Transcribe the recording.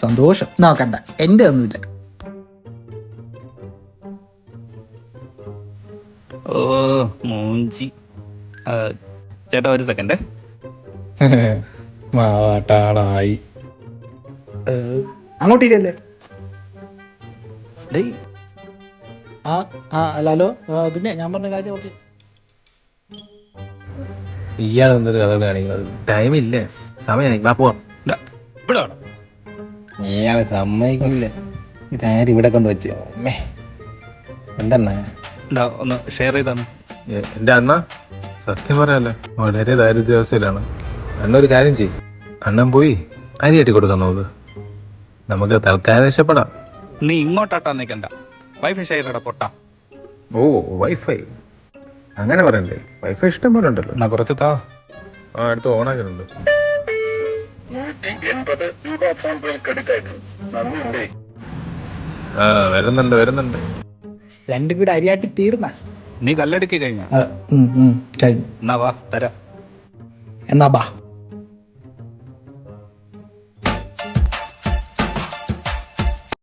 സന്തോഷം. നോക്കണ്ട, എൻ്റെ ഒന്നുമില്ല. ഓ മൂഞ്ചി. ചേട്ടാ ഒരു സെക്കൻഡ്. മാട്ടാളായി. അങ്ങോട്ടില്ലേ? ഡേയ് ഹലോ. പിന്നെ ഞാൻ പറഞ്ഞ കാര്യം ഓക്കെ. ഇയാൾ എന്തൊരു കഥകൾ കാണിക്കുന്നത്? ടൈമില്ല, സമയമായി. വാ പോവാം. ഇവിടെ ഇയാള് സമ്മതിക്കില്ല. ഇതാരും ഇവിടെ കൊണ്ട് വെച്ച് എന്താണ് ഒന്ന് ഷെയർ ചെയ്താണ്. എന്റെ അണ്ണ സത്യം പറയാല്ല, വളരെ ദാരിദ്ര്യാവസ്ഥയിലാണ്. അണ്ണ ഒരു കാര്യം ചെയ്യും, അണ്ണൻ പോയി അരി കെട്ടി കൊടുക്കാൻ നോക്ക്. നമുക്ക് തൽക്കാലം രക്ഷപ്പെടാം. നീ ഇങ്ങോട്ടാട്ടാ നിൽക്കണ്ട. വൈഫൈ ഷെയർ ഇടാ പൊട്ടാ. ഓ വൈഫൈ അങ്ങനെ പറയണ്ടേ? വൈഫൈ ഇഷ്ടം പോലെ ഉണ്ടല്ലോ. എന്നാ കുറച്ച് താ. അടുത്ത് ഓണാക്കുന്നുണ്ട്. വരുന്നുണ്ട്. രണ്ടും കൂടെ അരിയാട്ടി തീർന്ന. നീ കല്ലടുക്കി കഴിഞ്ഞ കഴിഞ്ഞു. എന്നാ വാ തരാം. എന്നാ ബാ.